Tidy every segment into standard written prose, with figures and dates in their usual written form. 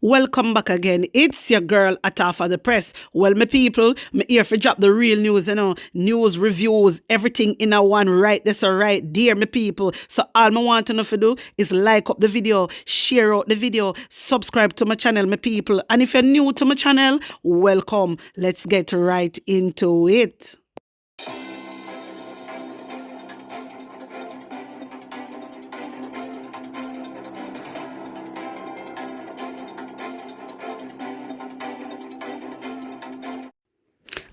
Welcome back again. It's your girl Atafa the Press. Well, my people, me here for drop the real news, news, reviews, everything in a one right. That's all right, dear my people. So all I want to know to do is like up the video, share out the video, subscribe to my channel, my people. And if you're new to my channel, welcome. Let's get right into it.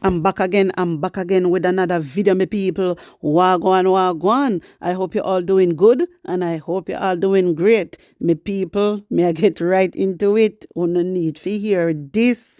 I'm back again with another video, my people. Wagwan. I hope you're all doing good and I hope you're all doing great. My people, may I get right into it? No need to hear this.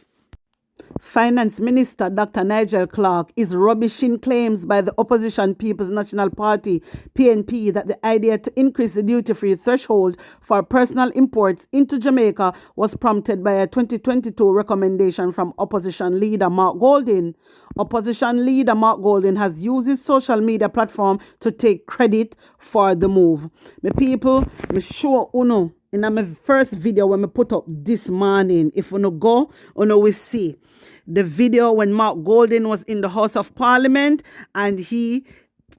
Finance Minister Dr. Nigel Clarke is rubbishing claims by the opposition People's National Party, PNP, that the idea to increase the duty-free threshold for personal imports into Jamaica was prompted by a 2022 recommendation from opposition leader Mark Golding. Opposition leader Mark Golding has used his social media platform to take credit for the move. My people, me sure uno in my first video when I put up this morning, if you go, we see the video when Mark Golding was in the House of Parliament and he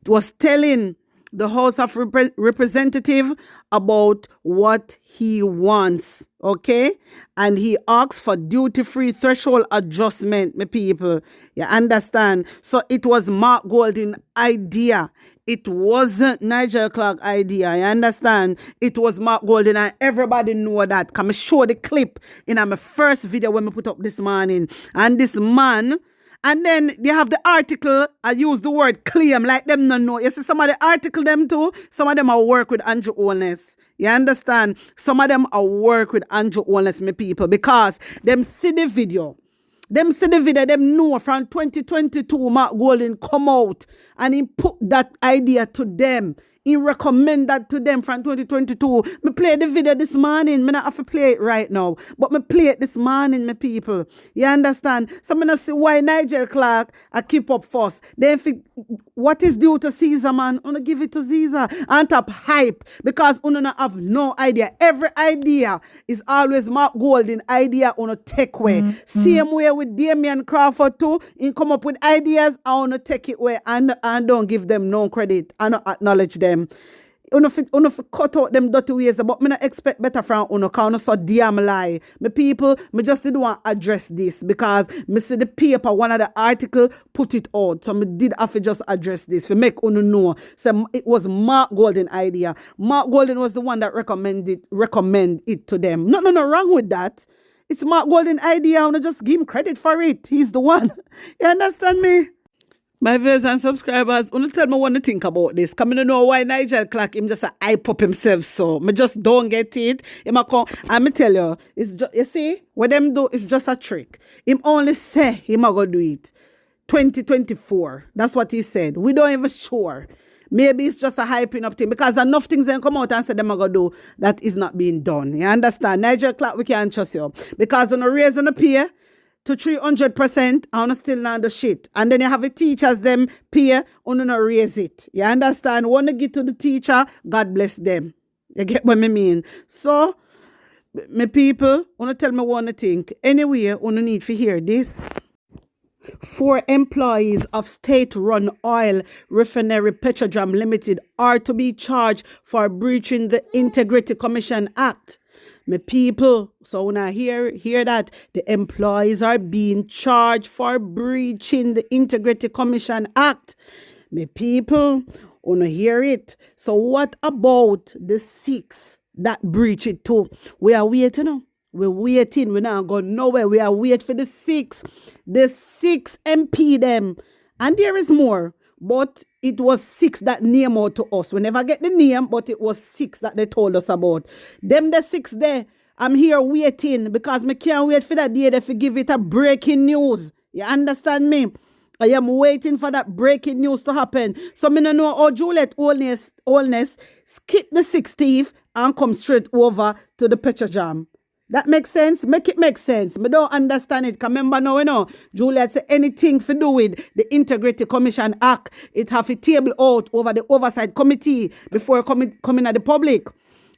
was telling the House of Representatives about what he wants, okay? And he asks for duty-free threshold adjustment, my people. You understand? So it was Mark Golding's idea. It wasn't Nigel Clarke's idea. You understand? It was Mark Golding, and everybody know that. Come show the clip in my first video when I put up this morning. And this man, and then they have the article. I use the word claim like them no know. You see some of the article them too. Some of them are work with Andrew Holness. You understand? Some of them are work with Andrew Holness, my people, because them see the video. Them see the video, them know from 2022 Mark Golding come out and he put that idea to them. He recommend that to them from 2022. Me play the video this morning. Me not have to play it right now. But me play it this morning, my people. You understand? So me not see why Nigel Clarke I keep up first. Then what is due to Caesar, man? I give it to Caesar. And top hype. Because I don't have no idea. Every idea is always Mark Golding idea on a take way. Same way with Damian Crawford too. He come up with ideas. I want to take it away and don't give them no credit. I don't acknowledge them. Uno cut out them dirty ways, but me not expect better from uno, cause uno so damn lie. Me people, me just did want to address this because me see the paper, one of the article put it out. So me did have to just address this to make uno know. So it was Mark Golding idea. Mark Golding was the one that recommend it to them. No wrong with that. It's Mark Golding idea. Uno just give him credit for it. He's the one. You understand me? My viewers and subscribers, want to tell me what you think about this. Come to know why Nigel Clarke him just hype up himself so. Me just don't get it. And me tell you, it's just, you see, what them do is just a trick. Him only say him a go do it. 2024. That's what he said. We don't even sure. Maybe it's just a hyping up thing because enough things then come out and say them are going to do that is not being done. You understand? Nigel Clarke, we can't trust you. Because on the raise on the pay to 300%, I want to still not the shit. And then you have the teachers, them pay, on not raise it. You understand? Want to give to the teacher, God bless them. You get what I mean? So, my people, want to tell me one thing. Anyway, want to need to hear this. 4 employees of state-run oil refinery Petrojam Limited are to be charged for breaching the Integrity Commission Act. My people, so when I hear that, the employees are being charged for breaching the Integrity Commission Act. My people, wanna hear it. So what about the 6 that breach it too? We are waiting. We're waiting. We're not going nowhere. We are waiting for the 6. The 6 MP them. And there is more. But it was 6 that name out to us. We never get the name, but it was 6 that they told us about. Them the 6 there. I'm here waiting because I can't wait for that day they give it a breaking news. You understand me? I am waiting for that breaking news to happen. So I don't know how Juliet Holness skip the 60th and come straight over to the Petrojam. That makes sense? Make it make sense. I don't understand it. Because remember now, Juliet say anything to do with the Integrity Commission Act, it have a table out over the Oversight Committee before coming at the public.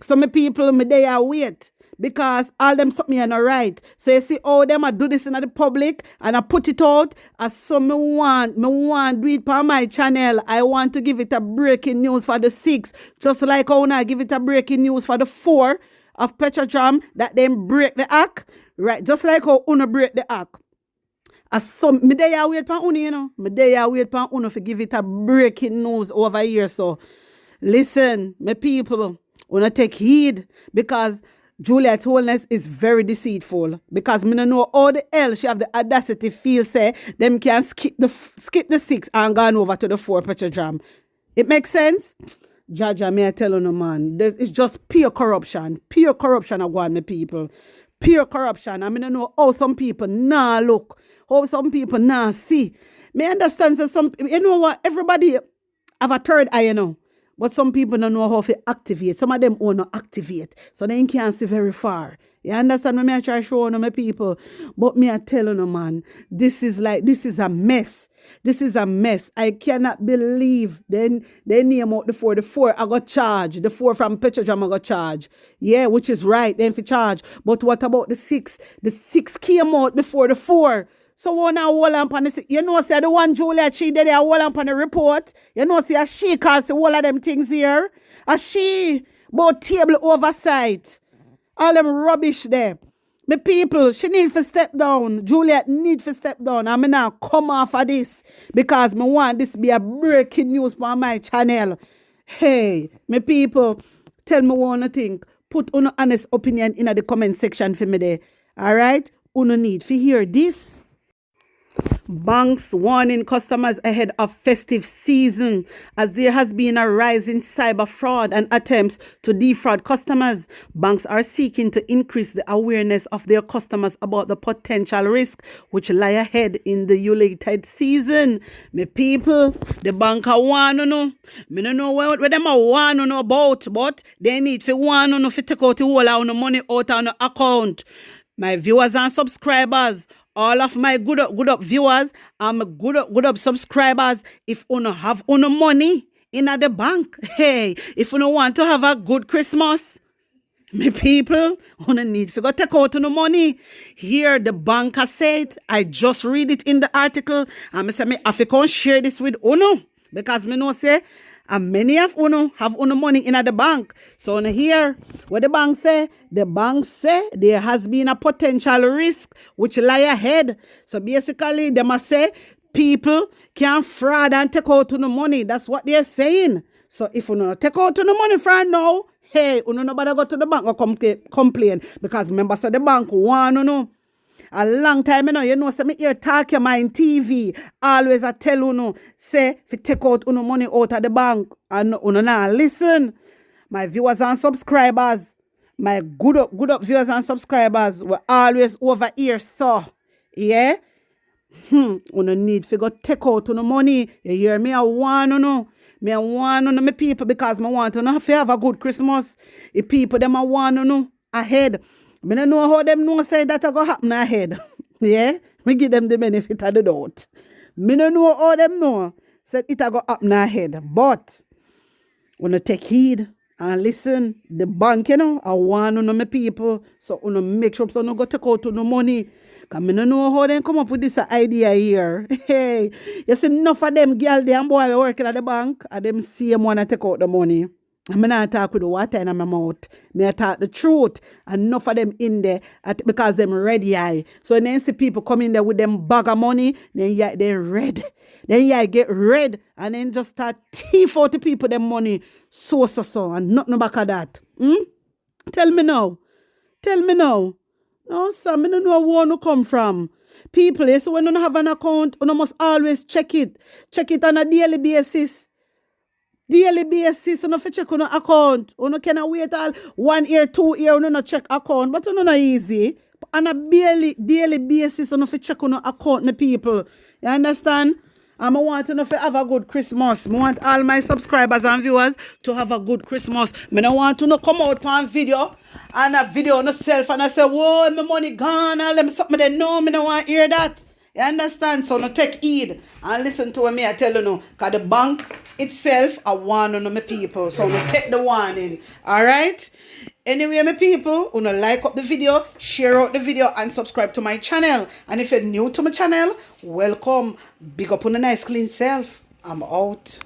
So my people, me there wait. because all them something are not right. So you see all them I do this in the public and I put it out as so me want do it for my channel. I want to give it a breaking news for the 6, just like how I give it a breaking news for the 4 of Petrojam that them break the act, right? Just like how Una break the act. As some me dey wait for Una, you know. Me dey wait for Una to give it a breaking news over here. So listen, my people, Una take heed because Juliet's wholeness is very deceitful. Because me no know how the hell she have the audacity feel say them can skip the 6 and gone over to the 4 Petrojam. It makes sense? Jaja, may I tell you no man, it's just pure corruption. Pure corruption I want my people. Pure corruption. I mean, I know how some people nah look, how some people nah see. Me understand that some, you know what, everybody have a third eye, you know. But some people don't know how to activate. Some of them won't not activate. So they can't see very far. You understand me? I try to show on my people. But me I tell you, no, man, this is a mess. This is a mess. I cannot believe they name out the 4. The 4 I got charged. The 4 from Petrojam I got charged. Yeah, which is right. Then for charge. But what about the 6? The 6 came out before the 4. So one hold on on the, you know, say the one Julia she did a hold on on the report. You know, say she caused all of them things here. A she about table oversight. All them rubbish there. My people, she need to step down. Juliet need to step down. I'm now come off of this because I want this to be a breaking news for my channel. Hey, my people, tell me what you think. Put an honest opinion in the comment section for me there. All right? You need to hear this. Banks warning customers ahead of festive season as there has been a rise in cyber fraud and attempts to defraud customers. Banks are seeking to increase the awareness of their customers about the potential risk which lie ahead in the Yuletide season. My people, the bank are warn no. Me no know what them are warn no about, but they need to warn no to take out the whole of the money out on the account. My viewers and subscribers, all of my good up viewers and good up subscribers, if you don't have any money in the bank, hey, if you don't want to have a good Christmas, my people, you need to go take out the money. Here the bank has said, I just read it in the article, and I say, I have to share this with you because me know say, and many of you have money in the bank. So here, what the bank say there has been a potential risk which lie ahead. So basically, they must say people can fraud and take out the money. That's what they're saying. So if you don't take out the money from now, hey, you nobody go to the bank or complain because members of the bank want to know. A long time, you know, say me here talk your mind TV. Always I tell you, say, if you take out money out of the bank and now listen. My viewers and subscribers, my good up viewers and subscribers were always over here, so, yeah? You need to go take out money. You hear me? I want to know. Me I want to know my people because I want to know if you have a good Christmas. The people, them I want to know ahead. I don't know how them know say that go happen ahead. Yeah? Me give them the benefit of the doubt. I don't know how them know say it go happen ahead. But when you take heed and listen, the bank, you know, I want to know my people. So you make sure so you go take out no money. Because I don't know how they come up with this idea here. Hey, you see enough of them girl and boy working at the bank and them same one to take out the money. I'm not talk with the water in my mouth. I talk the truth. And enough of them in there because them ready eye. So when they see people come in there with them bag of money, then yeah, they red. Then yeah, get red. And then just start thief out the people them money. So. And nothing back of that. Tell me now. No, sir, I don't know where you come from. People, so when you have an account, you must always check it. Check it on a daily basis. Daily basis, you know, check on account. You cannot wait all 1 year, 2 year, you not check account. But you know, not easy. On a daily basis, you check on account, my people. You understand? I want to have a good Christmas. I want all my subscribers and viewers to have a good Christmas. I don't want to come out on video and a video on myself and I say, whoa, my money gone. All them something they know. I don't want to hear that. You understand? So no take heed and listen to me. I tell you no, because the bank itself I warn on my people. So no take the warning. All right. Anyway, my people, wanna like up the video, share out the video, and subscribe to my channel. And if you're new to my channel, welcome. Big up on a nice clean self. I'm out.